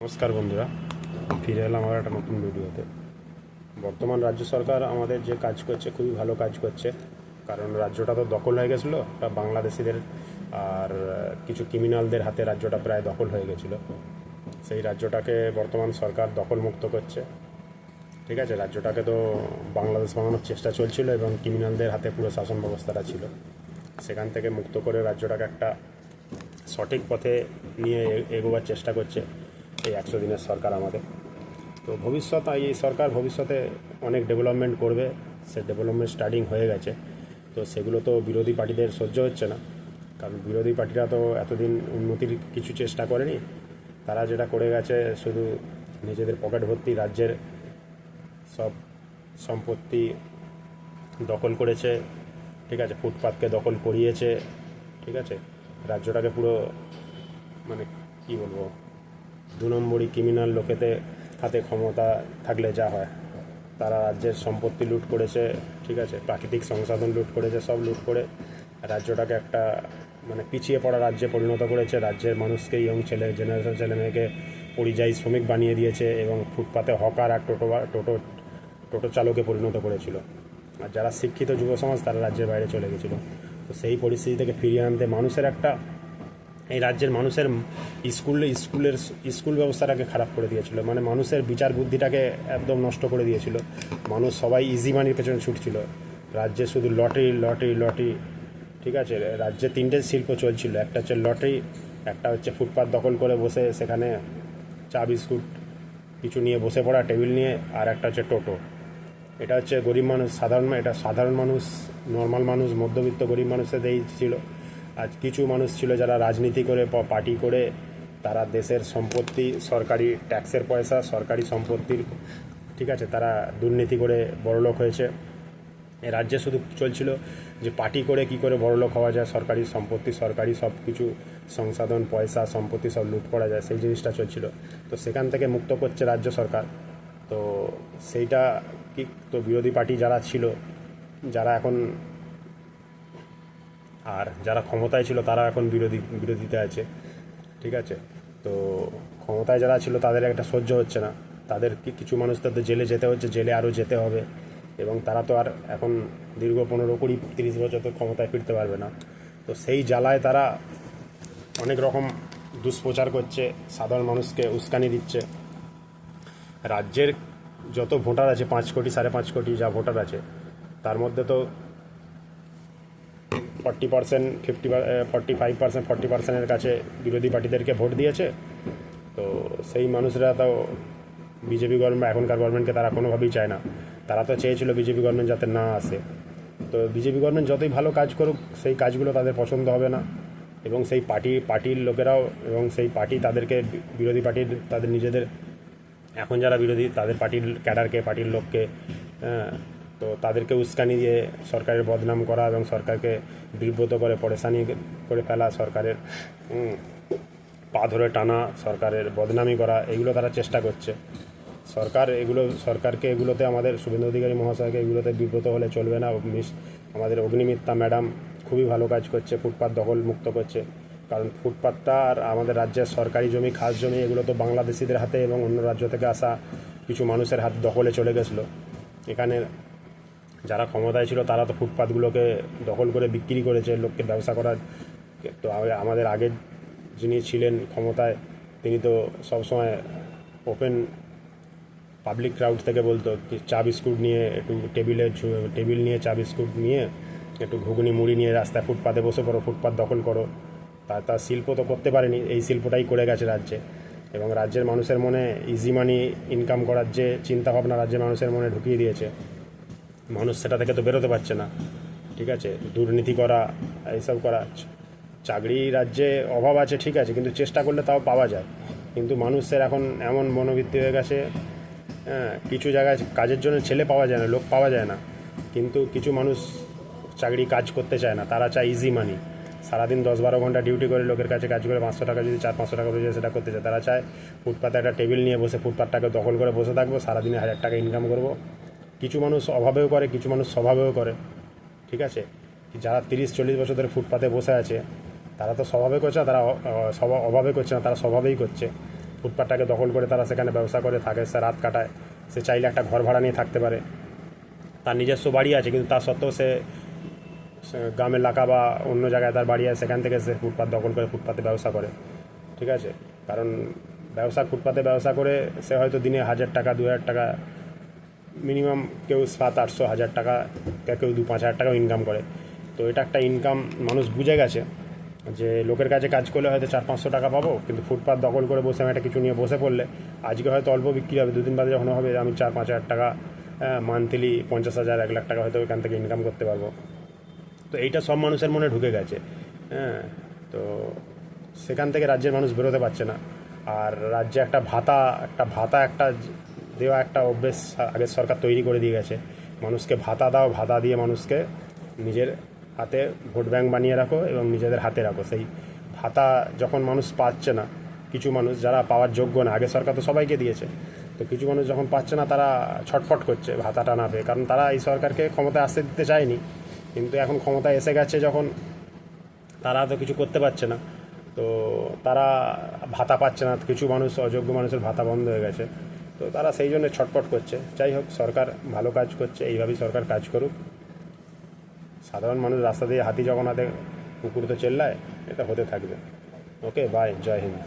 নমস্কার বন্ধুরা, ফিরে এলাম আমার একটা নতুন ভিডিওতে। বর্তমান রাজ্য সরকার আমাদের যে কাজ করছে খুবই ভালো কাজ করছে, কারণ রাজ্যটা তো দখল হয়ে গেছিলো বাংলাদেশিদের আর কিছু ক্রিমিনালদের হাতে রাজ্যটা প্রায় দখল হয়ে গেছিলো। সেই রাজ্যটাকে বর্তমান সরকার দখলমুক্ত করছে। ঠিক আছে, রাজ্যটাকে তো বাংলাদেশ বানানোর চেষ্টা চলছিল এবং ক্রিমিনালদের হাতে পুরো শাসন ব্যবস্থাটা ছিল, সেখান থেকে মুক্ত করে রাজ্যটাকে একটা সঠিক পথে নিয়ে এগোবার চেষ্টা করছে এই 100 দিনের সরকার আমাদের। তো এই সরকার ভবিষ্যতে অনেক ডেভেলপমেন্ট করবে, সে ডেভেলপমেন্ট স্টার্টিং হয়ে গেছে। তো সেগুলো তো বিরোধী পার্টিদের সহ্য হচ্ছে না, কারণ বিরোধী পার্টিরা তো এতদিন উন্নতির কিছু চেষ্টা করেনি। তারা যেটা করে গেছে শুধু নিজেদের পকেট ভর্তি রাজ্যের সব সম্পত্তি দখল করেছে। ঠিক আছে, ফুটপাতকে দখল করিয়েছে। ঠিক আছে, রাজ্যটাকে পুরো মানে কি বলবো, 2 নম্বরই ক্রিমিনাল লোকেদের হাতে ক্ষমতা থাকলে যা হয়, তারা রাজ্যের সম্পত্তি লুট করেছে। ঠিক আছে, প্রাকৃতিক সংসাধন লুট করেছে, সব লুট করে রাজ্যটাকে একটা পিছিয়ে পড়া রাজ্যে পরিণত করেছে। রাজ্যের মানুষকে, ইয়ং জেনারেশন ছেলে মেয়েকে পরিযায়ী শ্রমিক বানিয়ে দিয়েছে এবং ফুটপাতে হকার আর টোটো চালকে পরিণত করেছিল। আর যারা শিক্ষিত যুব সমাজ তারা রাজ্যের বাইরে চলে গেছিলো। তো সেই পরিস্থিতি থেকে ফিরিয়ে আনতে এই রাজ্যের মানুষের স্কুল ব্যবস্থাটাকে খারাপ করে দিয়েছিল, মানুষের বিচার বুদ্ধিটাকে একদম নষ্ট করে দিয়েছিল। মানুষ সবাই ইজি মানির পেছনে ছুটছিল। রাজ্যে শুধু লটারি। ঠিক আছে, রাজ্যে 3টে শিল্প চলছিল, একটা হচ্ছে লটারি, একটা হচ্ছে ফুটপাত দখল করে বসে সেখানে চা বিস্কুট কিছু নিয়ে বসে পড়া টেবিল নিয়ে, আর একটা হচ্ছে টোটো। এটা হচ্ছে গরিব মানুষ, সাধারণ মানুষ, নর্মাল মানুষ, মধ্যবিত্ত গরিব মানুষদের এই ছিল। আজ কিছু মানুষ ছিল যারা রাজনীতি করে, পার্টি করে, তারা দেশের সম্পত্তি, সরকারি ট্যাক্সের পয়সা, সরকারি সম্পত্তির, ঠিক আছে, তারা দুর্নীতি করে বড়লোক হয়েছে। এ রাজ্যে শুধু চলছিল যে পার্টি করে কি করে বড়লোক হওয়া যায়, সরকারি সম্পত্তি, সরকারি সব কিছু সংসাধন, পয়সা, সম্পত্তি সব লুট করা যায়, সেই জিনিসটা চলছিল। তো সেখান থেকে মুক্ত করছে রাজ্য সরকার। তো সেইটা কি, তো বিরোধী পার্টি যারা ছিল, যারা এখন আর যারা ক্ষমতায় ছিল তারা এখন বিরোধিতা আছে। ঠিক আছে, তো ক্ষমতায় যারা ছিল তাদের একটা সহ্য হচ্ছে না, তাদের কিছু মানুষ তাদের জেলে যেতে হচ্ছে, জেলে আরও যেতে হবে, এবং তারা তো আর এখন দীর্ঘ 15-20-30 বছর তো ক্ষমতায় ফিরতে পারবে না। তো সেই জ্বালায় তারা অনেক রকম দুষ্প্রচার করছে, সাধারণ মানুষকে উস্কানি দিচ্ছে। রাজ্যের যত ভোটার আছে, 5 কোটি 5.5 কোটি যা ভোটার আছে, তার মধ্যে তো 40%, 45%, 40%-এর কাছে বিরোধী পার্টিদেরকে ভোট দিয়েছে। তো সেই মানুষরা তো বিজেপি গভর্নমেন্ট, এখনকার গভর্নমেন্টকে তারা কোনোভাবেই চায় না। তারা তো চেয়েছিল বিজেপি গভর্নমেন্ট যাতে না আসে। তো বিজেপি গভর্নমেন্ট যতই ভালো কাজ করুক, সেই কাজগুলো তাদের পছন্দ হবে না, এবং সেই পার্টির লোকেরাও, এবং সেই পার্টি তাদেরকে, বিরোধী পার্টির তাদের নিজেদের এখন যারা বিরোধী তাদের পার্টির ক্যাডারকে, পার্টির লোককে, তো তাদেরকে উস্কানি দিয়ে সরকারের বদনাম করা এবং সরকারকে বিব্রত করে পরেশানি করে ফেলা, সরকারের পা ধরে টানা, সরকারের বদনামি করা, এগুলো তারা চেষ্টা করছে। সরকারকে এগুলোতে, আমাদের শুভেন্দু অধিকারী মহাশয়কে এগুলোতে বিব্রত হলে চলবে না। আমাদের অগ্নিমিত্রা ম্যাডাম খুবই ভালো কাজ করছে, ফুটপাত দখল মুক্ত করছে। কারণ ফুটপাতটা আর আমাদের রাজ্যের সরকারি জমি, খাস জমি, এগুলো তো বাংলাদেশিদের হাতে এবং অন্য রাজ্য থেকে আসা কিছু মানুষের হাত দখলে চলে গেছিলো। এখানে যারা ক্ষমতায় ছিল তারা তো ফুটপাতগুলোকে দখল করে বিক্রি করেছে লোককে ব্যবসা করার। তো আমাদের আগের যিনি ছিলেন ক্ষমতায়, তিনি তো সবসময় ওপেন পাবলিক ক্রাউড থেকে বলতো কি, চা বিস্কুট নিয়ে একটু টেবিল নিয়ে চা বিস্কুট নিয়ে একটু ঘুগনি মুড়ি নিয়ে রাস্তায় ফুটপাতে বসে পড়ো, ফুটপাত দখল করো। তার শিল্প তো করতে পারেনি, এই শিল্পটাই করে গেছে রাজ্যে। এবং রাজ্যের মানুষের মনে ইজি মানি ইনকাম করার যে চিন্তাভাবনা রাজ্যের মানুষের মনে ঢুকিয়ে দিয়েছে, মানুষ সেটা থেকে তো বেরোতে পারছে না। ঠিক আছে, দুর্নীতি করা, এইসব করা। চাকরি রাজ্যে অভাব আছে, ঠিক আছে, কিন্তু চেষ্টা করলে তাও পাওয়া যায়। কিন্তু মানুষের এখন এমন মনোবৃত্তি হয়ে গেছে, কিছু জায়গায় কাজের জন্য ছেলে পাওয়া যায় না, লোক পাওয়া যায় না, কিন্তু কিছু মানুষ কাজ করতে চায় না, তারা চায় ইজি মানি। সারাদিন 10-12 ঘন্টা ডিউটি করে লোকের কাছে কাজ করে 500 টাকা, যদি 400-500 টাকা রোজগার, সেটা করতে চায়। তারা চায় ফুটপাতে একটা টেবিল নিয়ে বসে ফুটপাতটাকে দখল করে বসে থাকবো, সারাদিনে 1000 টাকা ইনকাম করবো। কিছু মানুষ অভাবেও করে, কিছু মানুষ স্বভাবেও করে। ঠিক আছে, যারা 30-40 বছর ধরে ফুটপাতে বসে আছে, তারা তো স্বভাবে করছে না, তারা অভাবে করছে না, তারা স্বভাবেই করছে। ফুটপাথটাকে দখল করে তারা সেখানে ব্যবসা করে থাকে, সে রাত কাটায়, সে চাইলে একটা ঘর ভাড়া নিয়ে থাকতে পারে, তার নিজস্ব বাড়ি আছে, কিন্তু তা সত্ত্বেও সে গ্রামের এলাকা বা অন্য জায়গায় তার বাড়ি আছে, সেখান থেকে সে ফুটপাথ দখল করে ফুটপাতে ব্যবসা করে। ঠিক আছে, কারণ ফুটপাতে ব্যবসা করে সে হয়তো দিনে 1,000 টাকা 2,000 টাকা মিনিমাম, কেউ 700-800 1,000 টাকা, কেউ 2-5 হাজার টাকাও ইনকাম করে। তো এটা একটা ইনকাম মানুষ বুঝে গেছে যে লোকের কাছে কাজ করলে হয়তো 400-500 টাকা পাবো, কিন্তু ফুটপাত দখল করে বসে আমি একটা কিছু নিয়ে বসে পড়লে আজকে হয়তো অল্প বিক্রি হবে, 2 দিন বাদে যখন হবে আমি 4-5 হাজার টাকা মান্থলি 50,000 1 লাখ টাকা হয়তো ওইখান থেকে ইনকাম করতে পারবো। তো এইটা সব মানুষের মনে ঢুকে গেছে। হ্যাঁ, তো সেখান থেকে রাজ্যের মানুষ বেরোতে পারছে না। আর রাজ্যে একটা ভাতা দেওয়া একটা অভ্যেস আগের সরকার তৈরি করে দিয়ে গেছে, মানুষকে ভাতা দাও, ভাতা দিয়ে মানুষকে নিজের হাতে ভোট ব্যাংক বানিয়ে রাখো এবং নিজেদের হাতে রাখো। সেই ভাতা যখন মানুষ পাচ্ছে না, কিছু মানুষ যারা পাওয়ার যোগ্য না, আগের সরকার তো সবাইকে দিয়েছে, তো কিছু মানুষ যখন পাচ্ছে না তারা ছটফট করছে ভাতাটা না পেয়ে, কারণ তারা এই সরকারকে ক্ষমতায় আসতে দিতে চায়নি, কিন্তু এখন ক্ষমতায় এসে গেছে যখন, তারা তো কিছু করতে পারছে না, তো তারা ভাতা পাচ্ছে না, কিছু মানুষ অযোগ্য মানুষের ভাতা বন্ধ হয়ে গেছে, তো তারা সেই জন্য ছটফট করছে। যাই হোক, সরকার ভালো কাজ করছে, এইভাবেই সরকার কাজ করুক। সাধারণ মানুষ রাস্তা দিয়ে হাতি যখন হাতে কুকুর তো চেল্লায়, এটা হতে থাকবে। ওকে, বাই, জয় হিন্দ।